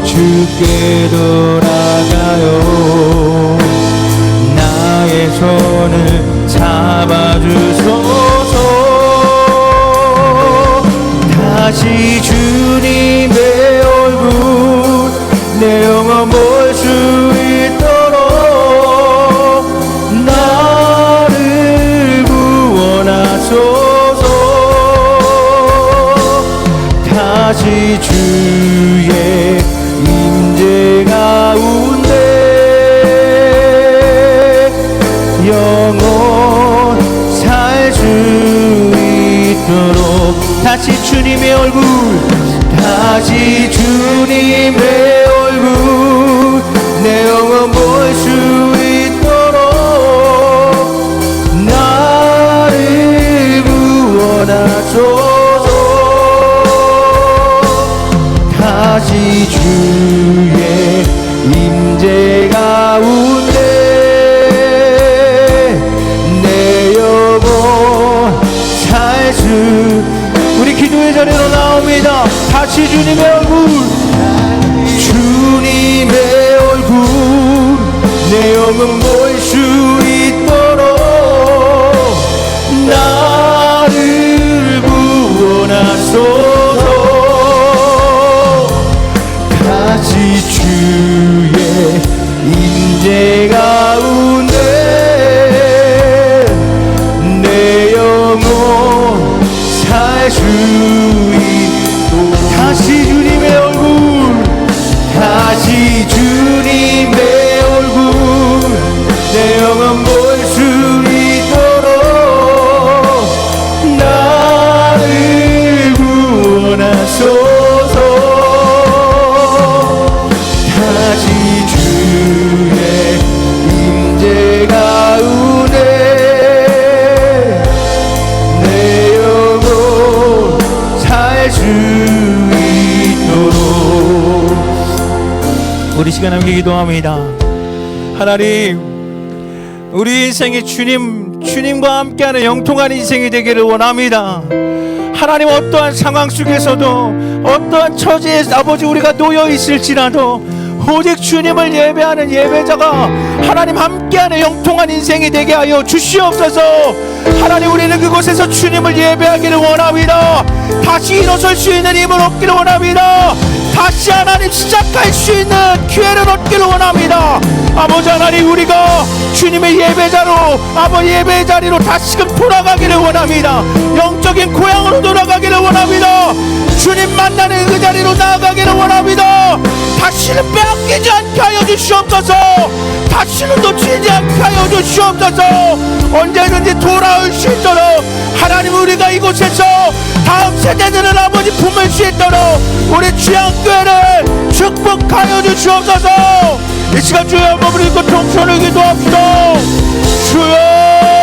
주께 돌아가요. 나의 손을 잡아주소서. 다시 주님의 얼굴 내 영혼 볼 수 있도록 나를 구원하소서. 다시 주의 임재 가운데 영원 살 수 있도록 다시 주님의 얼굴 다시 주님의 얼굴 내 영혼 볼 수 있도록 나를 구원하소서. 다시 주의 임재 가운데 내 영혼 살 수 우리 기도의 자리로 나옵니다. 다시 주님의 얼굴 주님의 얼굴 내 영혼 볼 수 있도록 나를 구원하소서. 다시 주의 임재 가운데 내 영혼 살 수 있도록 다시 주님의 얼굴 다시 주님의 얼굴 내 영혼 볼 수 있도록 나를 구원하소서. 다시 주의 임재 가운데 내 영혼 살 수 있도록 우리 시간 함께 기도합니다. 하나님 우리 인생이 주님과 함께하는 영통한 인생이 되기를 원합니다. 하나님 어떠한 상황 속에서도 어떠한 처지에 아버지 우리가 놓여 있을지라도 오직 주님을 예배하는 예배자가 하나님 함께하는 영통한 인생이 되게 하여 주시옵소서. 하나님 우리는 그곳에서 주님을 예배하기를 원합니다. 다시 일어설 수 있는 힘을 얻기를 원합니다. 다시 하나님 시작할 수 있는 기회를 얻기를 원합니다. 아버지 하나님 우리가 주님의 예배자로 아버지 예배의 자리로 다시금 돌아가기를 원합니다. 영적인 고향으로 돌아가기를 원합니다. 주님 만나는 그 자리로 나아가기를 원합니다. 다시는 빼앗기지 않게 하여 주시옵소서. 다시는 놓치지 않게 하여 주시옵소서. 언제든지 돌아올 수 있도록 하나님 우리가 이곳에서 다음 세대들을 아버지 품을 수 있도록 우리 주양교회를 축복하여 주시옵소서. 이 시간 주여 한번 우리 그 통성을 기도합시다. 주여